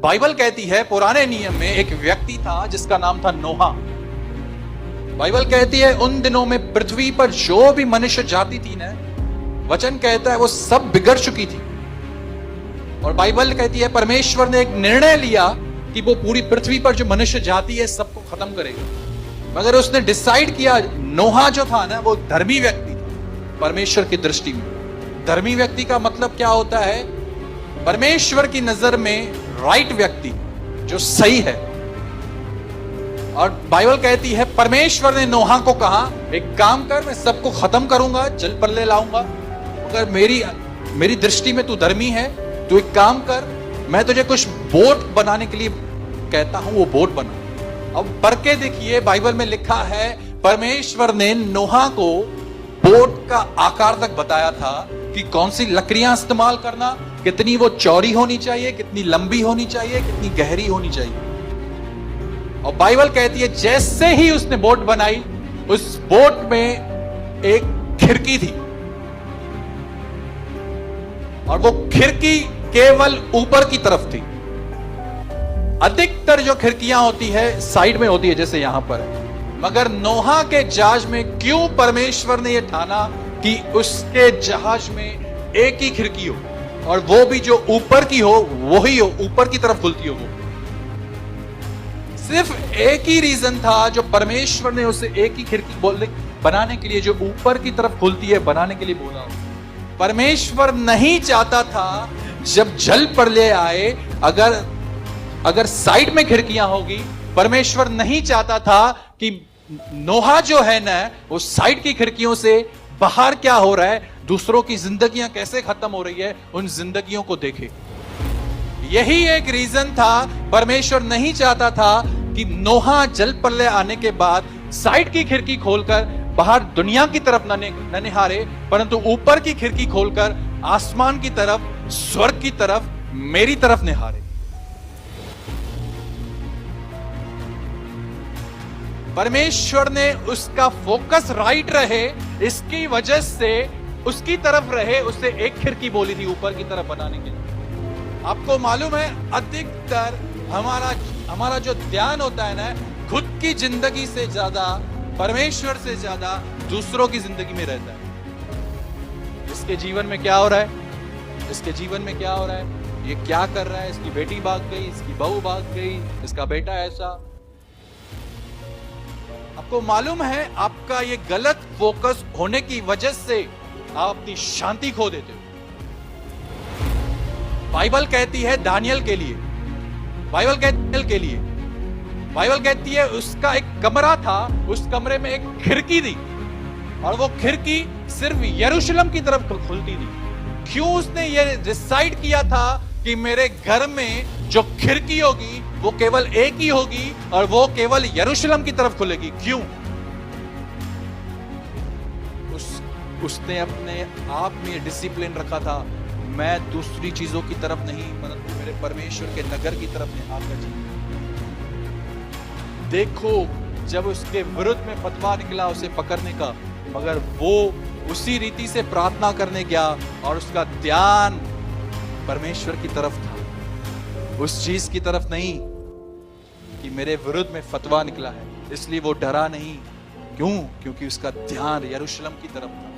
Bible कहती है पुराने नियम में एक व्यक्ति था जिसका नाम था नोहा। बाइबल कहती है उन दिनों में पृथ्वी पर जो भी मनुष्य जाति थी ना, वचन कहता है वो सब बिगड़ चुकी थी। और बाइबल कहती है परमेश्वर ने एक निर्णय लिया कि वो पूरी पृथ्वी पर जो मनुष्य जाति है सबको खत्म करेगा। मगर उसने डिसाइड किया, नोहा जो था ना वो धर्मी व्यक्ति था परमेश्वर की दृष्टि में। धर्मी व्यक्ति का मतलब क्या होता है? परमेश्वर की नजर में राइट व्यक्ति जो सही है। और बाइबल कहती है परमेश्वर ने नोहा को कहा एक काम कर, मैं सबको खत्म करूंगा, जल प्रलय लाऊंगा, मगर मेरी दृष्टि में तू धर्मी है, तू एक काम कर, मैं तुझे कुछ बोट बनाने के लिए कहता हूं, वो बोट बना। अब पढ़ के देखिए बाइबल में लिखा है परमेश्वर ने नोहा को बोट का आकार तक बताया था कि कौन सी लकड़ियां इस्तेमाल करना, कितनी वो चौड़ी होनी चाहिए, कितनी लंबी होनी चाहिए, कितनी गहरी होनी चाहिए। और बाइबल कहती है जैसे ही उसने बोट बनाई, उस बोट में एक खिड़की थी और वो खिड़की केवल ऊपर की तरफ थी। अधिकतर जो खिड़कियां होती है साइड में होती है, जैसे यहां पर है। मगर नोहा के जहाज में क्यों परमेश्वर ने यह ठाना कि उसके जहाज में एक ही खिड़की हो, और वो भी जो ऊपर की हो वही हो, ऊपर की तरफ खुलती हो। वो सिर्फ एक ही रीजन था जो परमेश्वर ने उसे एक ही खिड़की बनाने के लिए, जो ऊपर की तरफ खुलती है, बनाने के लिए बोला। परमेश्वर नहीं चाहता था जब जल प्रलय आए, अगर साइड में खिड़कियां होगी, परमेश्वर नहीं चाहता था कि नोहा जो है ना वो साइड की खिड़कियों से बाहर क्या हो रहा है, दूसरों की जिंदगियां कैसे खत्म हो रही है, उन जिंदगियों को देखे। यही एक रीजन था, परमेश्वर नहीं चाहता था कि नोहा जल प्रलय आने के बाद साइड की खिड़की खोलकर बाहर दुनिया की तरफ न निहारे, परंतु ऊपर की खिड़की खोलकर आसमान की तरफ, स्वर्ग की तरफ, मेरी तरफ निहारे। परमेश्वर ने उसका फोकस राइट रहे, इसकी वजह से उसकी तरफ रहे, उससे एक खिड़की बोली थी ऊपर की तरफ बनाने के लिए। आपको मालूम है अधिकतर हमारा जो ध्यान होता है ना, खुद की जिंदगी से ज्यादा, परमेश्वर से ज्यादा दूसरों की जिंदगी में रहता है। इसके जीवन में क्या हो रहा है, इसके जीवन में क्या हो रहा है, ये क्या कर रहा है, इसकी बेटी भाग गई, इसकी बहू भाग गई, इसका बेटा ऐसा। आपको मालूम है आपका ये गलत फोकस होने की वजह से आप अपनी शांति खो देते हो। बाइबल कहती है दानियल के लिए, बाइबल कहती है उसका एक कमरा था, उस कमरे में एक खिड़की थी, और वो खिड़की सिर्फ यरूशलेम की तरफ खुलती थी। क्यों उसने ये डिसाइड किया था कि मेरे घर में जो खिड़की होगी वो केवल एक ही होगी और वो केवल यरूशलेम की तरफ खुलेगी? क्यों? उसने अपने आप में डिसिप्लिन रखा था, मैं दूसरी चीजों की तरफ नहीं, परंतु मेरे परमेश्वर के नगर की तरफ निहार कर जी। देखो जब उसके विरुद्ध में फतवा निकला उसे पकड़ने का, मगर वो उसी रीति से प्रार्थना करने गया और उसका ध्यान परमेश्वर की तरफ था, उस चीज की तरफ नहीं कि मेरे विरुद्ध में फतवा निकला है। इसलिए वो डरा नहीं। क्यों? क्योंकि उसका ध्यान यरूशलेम की तरफ था।